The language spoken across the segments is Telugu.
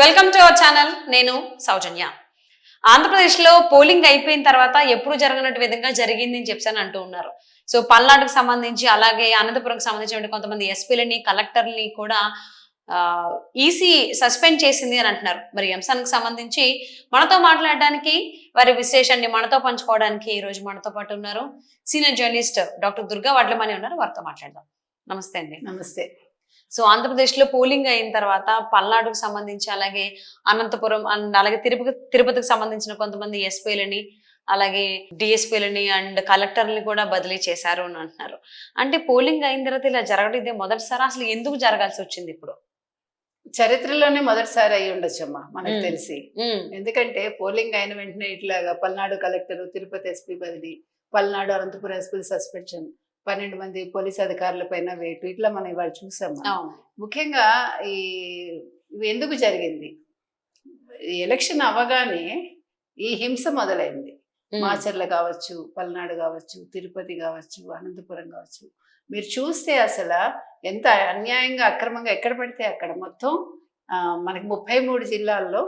Welcome to our channel. నేను సౌజన్య. ఆంధ్రప్రదేశ్లో పోలింగ్ అయిపోయిన తర్వాత ఎప్పుడు జరగనట్టు విధంగా జరిగింది అని చెప్పని అంటూ ఉన్నారు. సో పల్నాడుకు సంబంధించి అలాగే అనంతపురంకి సంబంధించిన కొంతమంది ఎస్పీలని కలెక్టర్ని కూడా ఈసీ సస్పెండ్ చేసింది అని అంటున్నారు. మరి ఈ అంశానికి సంబంధించి మనతో మాట్లాడడానికి వారి విశ్లేషణని మనతో పంచుకోవడానికి ఈ రోజు మనతో పాటు ఉన్నారు senior journalist doctor Durga Vadlamani ఉన్నారు. వారితో మాట్లాడదాం. నమస్తే అండి. నమస్తే. సో ఆంధ్రప్రదేశ్ లో పోలింగ్ అయిన తర్వాత పల్నాడుకు సంబంధించి అలాగే అనంతపురం అండ్ అలాగే తిరుపతికి సంబంధించిన కొంతమంది ఎస్పీలని అలాగే డిఎస్పీలని అండ్ కలెక్టర్ని కూడా బదిలీ చేశారు అని అంటున్నారు. అంటే పోలింగ్ అయిన తర్వాత ఇలా జరగడం ఇదే మొదటిసారి. అసలు ఎందుకు జరగాల్సి వచ్చింది? ఇప్పుడు చరిత్రలోనే మొదటిసారి అయి ఉండొచ్చమ్మా మనకు తెలిసి. ఎందుకంటే పోలింగ్ అయిన వెంటనే ఇట్లాగా పల్నాడు కలెక్టర్, తిరుపతి ఎస్పీ బదిలీ, పల్నాడు అనంతపురం ఎస్పీ సస్పెన్షన్, 12 మంది పోలీస్ అధికారుల పైన వేటు, ఇట్లా మనం ఇవాళ చూసాము. ముఖ్యంగా ఇవి ఎందుకు జరిగింది? ఎలక్షన్ అవ్వగానే ఈ హింస మొదలైంది. మాచర్ల కావచ్చు, పల్నాడు కావచ్చు, తిరుపతి కావచ్చు, అనంతపురం కావచ్చు. మీరు చూస్తే అసలు ఎంత అన్యాయంగా అక్రమంగా ఎక్కడ పడితే అక్కడ మొత్తం మనకి 33 జిల్లాల్లో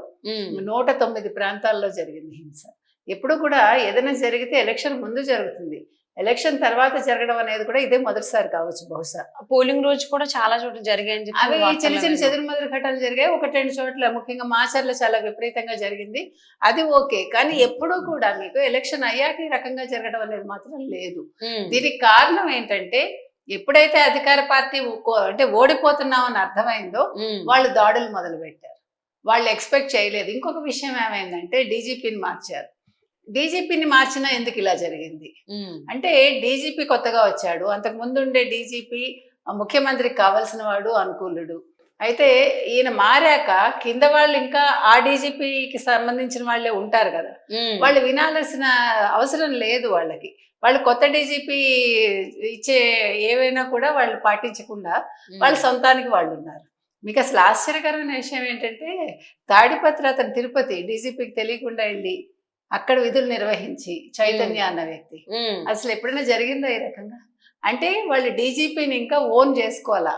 109 ప్రాంతాల్లో జరిగింది హింస. ఎప్పుడు కూడా ఏదైనా జరిగితే ఎలక్షన్ ముందు జరుగుతుంది, ఎలక్షన్ తర్వాత జరగడం అనేది కూడా ఇదే మొదటిసారి కావచ్చు బహుశా. పోలింగ్ రోజు కూడా చాలా చోట్ల జరిగాయని చెప్పి అవి చిన్న చిన్న చెదురుమదురు ఘటనలు జరిగాయి. 1-2 చోట్ల ముఖ్యంగా మాచర్ల చాలా విపరీతంగా జరిగింది. అది ఓకే, కానీ ఎప్పుడూ కూడా మీకు ఎలక్షన్ అయ్యాక ఈ రకంగా జరగడం అనేది మాత్రం లేదు. దీనికి కారణం ఏంటంటే ఎప్పుడైతే అధికార పార్టీ అంటే ఓడిపోతున్నామని అర్థమైందో వాళ్ళు దాడులు మొదలు పెట్టారు. వాళ్ళు ఎక్స్పెక్ట్ చేయలేదు. ఇంకొక విషయం ఏమైందంటే డీజీపీని మార్చారు. డీజీపీని మార్చినా ఎందుకు ఇలా జరిగింది అంటే డీజీపీ కొత్తగా వచ్చాడు. అంతకు ముందు ఉండే డీజీపీ ముఖ్యమంత్రికి కావాల్సిన వాడు, అనుకూలుడు. అయితే ఈయన మారాక కింద వాళ్ళు ఇంకా ఆ డీజీపీకి సంబంధించిన వాళ్ళే ఉంటారు కదా, వాళ్ళు వినాల్సిన అవసరం లేదు వాళ్ళకి. వాళ్ళు కొత్త డీజీపీ ఇచ్చే ఏవైనా కూడా వాళ్ళు పాటించకుండా వాళ్ళ సొంతానికి వాళ్ళు ఉన్నారు. మీకు అసలు ఆశ్చర్యకరమైన విషయం ఏంటంటే తాడిపత్రి అతను తిరుపతి డీజీపీకి తెలియకుండా వెళ్ళి అక్కడ విధులు నిర్వహించి చైతన్య అన్న వ్యక్తి అసలు ఎప్పుడైనా జరిగిందా ఈ రకంగా? అంటే వాళ్ళు డీజీపీని ఇంకా ఓన్ చేసుకోవాలా.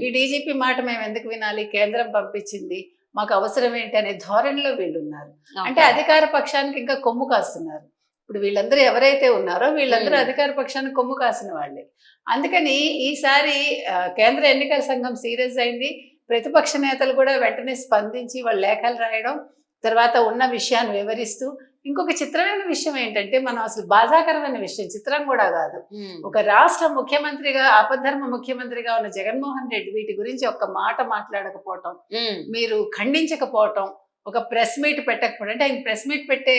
ఈ డీజీపీ మాట మేము ఎందుకు వినాలి, కేంద్రం పంపించింది, మాకు అవసరం ఏంటి అనే ధోరణిలో వీళ్ళు ఉన్నారు. అంటే అధికార పక్షానికి ఇంకా కొమ్ము కాస్తున్నారు. ఇప్పుడు వీళ్ళందరూ ఎవరైతే ఉన్నారో వీళ్ళందరూ అధికార పక్షానికి కొమ్ము కాసిన వాళ్ళే. అందుకని ఈసారి కేంద్ర ఎన్నికల సంఘం సీరియస్ అయింది. ప్రతిపక్ష నేతలు కూడా వెంటనే స్పందించి వాళ్ళు లేఖలు రాయడం, తర్వాత ఉన్న విషయాన్ని వివరిస్తూ. ఇంకొక చిత్రమైన విషయం ఏంటంటే మనం అసలు బాధాకరమైన విషయం, చిత్రం కూడా కాదు, ఒక రాష్ట్ర ముఖ్యమంత్రిగా ఆపద్ధర్మ ముఖ్యమంత్రిగా ఉన్న జగన్మోహన్ రెడ్డి వీటి గురించి ఒక్క మాట మాట్లాడకపోవటం, మీరు ఖండించకపోవటం, ఒక ప్రెస్ మీట్ పెట్టకపోవడం. అంటే ఆయన ప్రెస్ మీట్ పెట్టే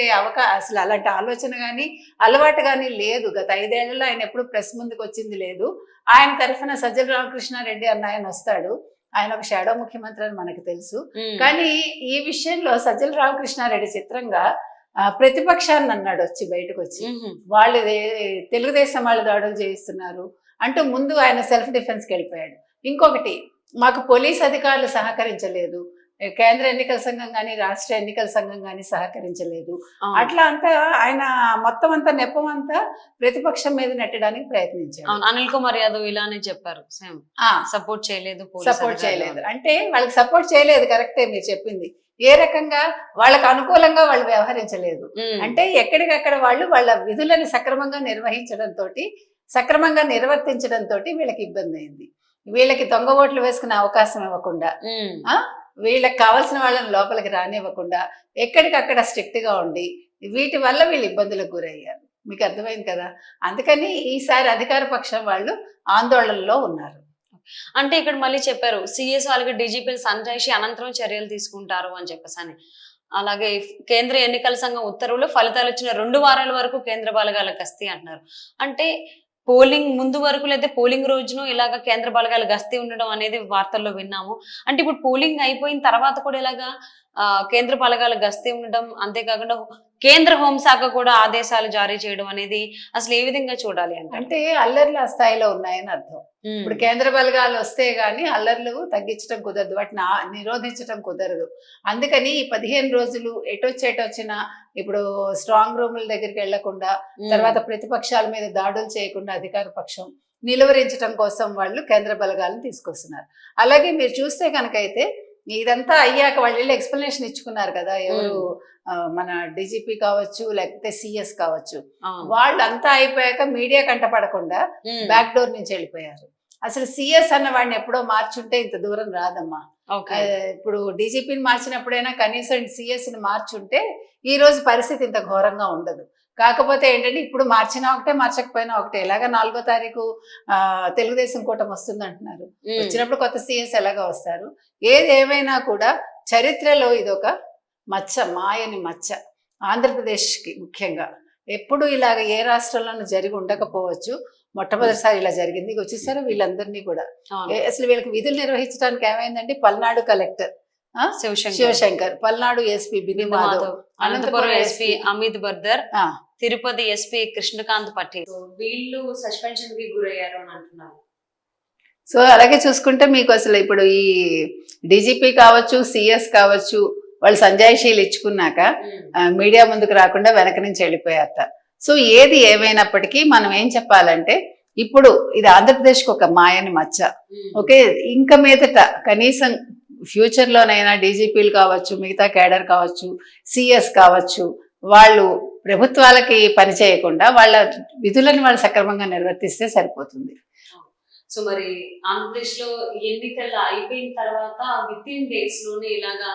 అసలు అలాంటి ఆలోచన కానీ అలవాటు కానీ లేదు. గత 5 ఏళ్లలో ఆయన ఎప్పుడు ప్రెస్ ముందుకు వచ్చింది లేదు. ఆయన తరఫున సజ్జల రామకృష్ణారెడ్డి అన్న ఆయన వస్తాడు, ఆయన ఒక షాడో ముఖ్యమంత్రి అని మనకు తెలుసు. కానీ ఈ విషయంలో సజ్జల రామకృష్ణారెడ్డి చిత్రంగా ప్రతిపక్షాన్ని అన్నాడు వచ్చి బయటకు వచ్చి, వాళ్ళు తెలుగుదేశం వాళ్ళు దాడులు చేయిస్తున్నారు అంటూ ముందు ఆయన సెల్ఫ్ డిఫెన్స్కి వెళ్ళిపోయాడు. ఇంకొకటి, మాకు పోలీస్ అధికారులు సహకరించలేదు, కేంద్ర ఎన్నికల సంఘం కానీ రాష్ట్ర ఎన్నికల సంఘం కానీ సహకరించలేదు. అట్లా అంతా ఆయన మొత్తం అంతా నెపం అంతా ప్రతిపక్షం మీద నెట్టడానికి ప్రయత్నించారు. అనిల్ కుమార్ యాదవ్ ఇలానే చెప్పారు, సపోర్ట్ చేయలేదు. అంటే వాళ్ళకి సపోర్ట్ చేయలేదు, కరెక్టే మీరు చెప్పింది. ఏ రకంగా వాళ్ళకు అనుకూలంగా వాళ్ళు వ్యవహరించలేదు. అంటే ఎక్కడికక్కడ వాళ్ళు వాళ్ళ విధులను సక్రమంగా నిర్వహించడంతో, సక్రమంగా నిర్వర్తించడంతో వీళ్ళకి ఇబ్బంది అయింది. వీళ్ళకి దొంగ ఓట్లు వేసుకునే అవకాశం ఇవ్వకుండా, వీళ్ళకి కావాల్సిన వాళ్ళని లోపలికి రానివ్వకుండా ఎక్కడికక్కడ స్ట్రిక్ట్ గా ఉండి వీటి వల్ల వీళ్ళు ఇబ్బందులకు గురయ్యారు. మీకు అర్థమైంది కదా. అందుకని ఈసారి అధికార పక్షం వాళ్ళు ఆందోళనలో ఉన్నారు. అంటే ఇక్కడ మళ్ళీ చెప్పారు సిఎస్ వాళ్ళకి డీజీపీలు సంజాయిషి అనంతరం చర్యలు తీసుకుంటారు అని చెప్పేసి. అలాగే కేంద్ర ఎన్నికల సంఘం ఉత్తర్వులు ఫలితాలు వచ్చిన 2 వారాల వరకు కేంద్ర బలగాల గస్తీ అంటున్నారు. అంటే పోలింగ్ ముందు వరకు లేదా పోలింగ్ రోజును ఇలాగా కేంద్ర బలగాలు గస్తీ ఉండడం అనేది వార్తల్లో విన్నాము. అంటే ఇప్పుడు పోలింగ్ అయిపోయిన తర్వాత కూడా ఇలాగా కేంద్ర బలగాలు గస్తీ ఉండడం, అంతేకాకుండా కేంద్ర హోంశాఖ కూడా ఆదేశాలు జారీ చేయడం అనేది అసలు ఏ విధంగా చూడాలి అంటే అల్లర్లు ఆ స్థాయిలో ఉన్నాయని అర్థం. ఇప్పుడు కేంద్ర బలగాలు వస్తే గానీ అల్లర్లు తగ్గించడం కుదరదు, వాటిని నిరోధించడం కుదరదు. అందుకని ఈ 15 రోజులు ఎటొచ్చినా ఇప్పుడు స్ట్రాంగ్ రూముల దగ్గరికి వెళ్లకుండా, తర్వాత ప్రతిపక్షాల మీద దాడులు చేయకుండా అధికార పక్షం నిలువరించడం కోసం వాళ్ళు కేంద్ర బలగాలను తీసుకొస్తున్నారు. అలాగే మీరు చూస్తే కనుకైతే ఇదంతా అయ్యాక వాళ్ళు ఎక్స్ప్లెనేషన్ ఇచ్చుకున్నారు కదా ఎవరు మన డీజీపీ కావచ్చు లేకపోతే సిఎస్ కావచ్చు, వాళ్ళంతా అయిపోయాక మీడియా కంటపడకుండా బ్యాక్ డోర్ నుంచి వెళ్ళిపోయారు. అసలు సిఎస్ అన్న వాడిని ఎప్పుడో మార్చుంటే ఇంత దూరం రాదమ్మా. ఇప్పుడు డీజీపీని మార్చినప్పుడైనా కనీసం సిఎస్ ని మార్చుంటే ఈ రోజు పరిస్థితి ఇంత ఘోరంగా ఉండదు. కాకపోతే ఏంటంటే ఇప్పుడు మార్చినా ఒకటే మార్చకపోయినా ఒకటే. ఎలాగా 4వ తారీఖు తెలుగుదేశం కూటమి వస్తుంది అంటున్నారు, వచ్చినప్పుడు కొత్త సిఎస్ ఎలాగా వస్తారు. ఏది ఏమైనా కూడా చరిత్రలో ఇదొక మచ్చ, మాయని మచ్చ ఆంధ్రప్రదేశ్కి ముఖ్యంగా. ఎప్పుడు ఇలాగ ఏ రాష్ట్రంలోనూ జరిగి ఉండకపోవచ్చు, మొట్టమొదటిసారి ఇలా జరిగింది. వచ్చేసారు వీళ్ళందరినీ కూడా. అసలు వీళ్ళకి విధులు నిర్వహించడానికి ఏమైందంటే పల్నాడు కలెక్టర్ శివశంకర్, పల్నాడు ఎస్పీ బిందు మాధవ్, అనంతపురం ఎస్పీ అమిత్ బర్దర్, తిరుపతి ఎస్పీ కృష్ణకాంత్ పటేల్ వీళ్ళు సస్పెన్షన్ కి గురయ్యారు అని అంటున్నారు. సో అలాగే చూసుకుంటే మీకు అసలు ఇప్పుడు ఈ డీజీపీ కావచ్చు సిఎస్ కావచ్చు వాళ్ళు సంజాయిషీలు ఇచ్చుకున్నాక మీడియా ముందుకు రాకుండా వెనక నుంచి వెళ్ళిపోయారట. సో ఏది ఏమైనప్పటికీ మనం ఏం చెప్పాలంటే ఇప్పుడు ఇది ఆంధ్రప్రదేశ్కి ఒక మాయని మచ్చ. ఓకే, ఇంకా మీదట కనీసం ఫ్యూచర్ లోనైనా డీజీపీలు కావచ్చు, మిగతా కేడర్ కావచ్చు, సిఎస్ కావచ్చు, వాళ్ళు ప్రభుత్వాలకి పని చేయకుండా వాళ్ళ విధులను వాళ్ళు సక్రమంగా నిర్వర్తిస్తే సరిపోతుంది. సో మరి ఆంధ్రప్రదేశ్ లో ఎన్నికలు అయిపోయిన తర్వాత విత్ ఇన్ డేస్ లోనే ఇలాగా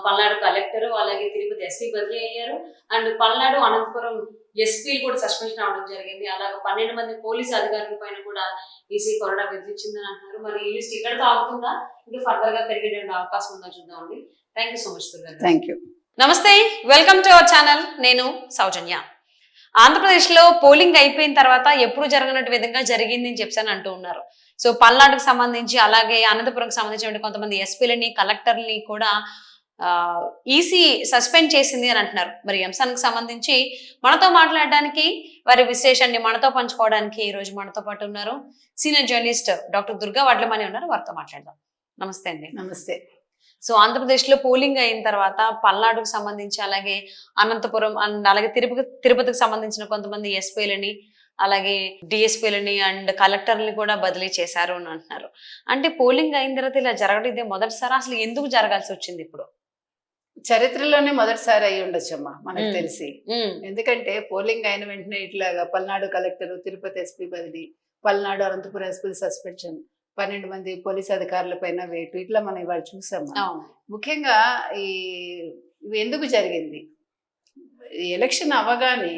పల్నాడు కలెక్టర్ అలాగే తిరుపతి ఎస్పీ బదిలీ అయ్యారు. అండ్ పల్నాడు అనంతపురం ఎస్పీలు కూడా సస్పెన్షన్ అవడం జరిగింది. అలాగే 12 మంది పోలీసు అధికారుల పైన కూడా ఈసీ కొరడా విధించిందని అంటున్నారు. మరి ఈ లిస్ట్ ఇక్కడతో ఆగుతుందా, ఇంకా ఫర్దర్ గా పెరిగే అవకాశం ఉందా చూద్దామండి. Thank you so much Durga. Thank you. నమస్తే, వెల్కమ్ టు అవర్ ఛానల్. నేను సౌజన్య. ఆంధ్రప్రదేశ్ లో పోలింగ్ అయిపోయిన తర్వాత ఎప్పుడు జరగనట్టు విధంగా జరిగింది అని చెప్పని అంటూ ఉన్నారు. సో పల్నాడుకు సంబంధించి అలాగే అనంతపురంకి సంబంధించిన కొంతమంది ఎస్పీలని కలెక్టర్ని కూడా ఈసీ సస్పెండ్ చేసింది అని అంటున్నారు. మరి ఈ అంశానికి సంబంధించి మనతో మాట్లాడడానికి, వారి విశ్లేషణని మనతో పంచుకోవడానికి ఈ రోజు మనతో పాటు ఉన్నారు సీనియర్ జర్నలిస్ట్ డాక్టర్ దుర్గా వడ్లమని ఉన్నారు. వారితో మాట్లాడదాం. నమస్తే అండి. నమస్తే. సో ఆంధ్రప్రదేశ్ లో పోలింగ్ అయిన తర్వాత పల్నాడుకు సంబంధించి అలాగే అనంతపురం అండ్ అలాగే తిరుపతికి సంబంధించిన కొంతమంది ఎస్పీలని అలాగే డిఎస్పీలని అండ్ కలెక్టర్ని కూడా బదిలీ చేశారు అని అంటున్నారు. అంటే పోలింగ్ అయిన తర్వాత ఇలా జరగడం ఇదే మొదటిసారి, అసలు ఎందుకు జరగాల్సి వచ్చింది? ఇప్పుడు చరిత్రలోనే మొదటిసారి అయి ఉండొచ్చమ్మా మనకు తెలిసి. ఎందుకంటే పోలింగ్ అయిన వెంటనే ఇట్లాగా పల్నాడు కలెక్టర్, తిరుపతి ఎస్పీ బదిలీ, పల్నాడు అనంతపురం ఎస్పీ సస్పెన్షన్, 12 మంది పోలీస్ అధికారుల పైన వేటు, ఇట్లా మనం ఇవాళ చూసాము. ముఖ్యంగా ఇవి ఎందుకు జరిగింది? ఎలక్షన్ అవ్వగానే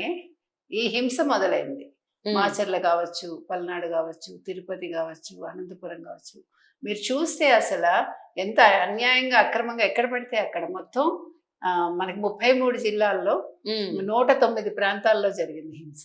ఈ హింస మొదలైంది. మాచర్ల కావచ్చు, పల్నాడు కావచ్చు, తిరుపతి కావచ్చు, అనంతపురం కావచ్చు. మీరు చూస్తే అసలు ఎంత అన్యాయంగా అక్రమంగా ఎక్కడ పడితే అక్కడ మొత్తం మనకి 33 జిల్లాల్లో 109 ప్రాంతాల్లో జరిగింది హింస.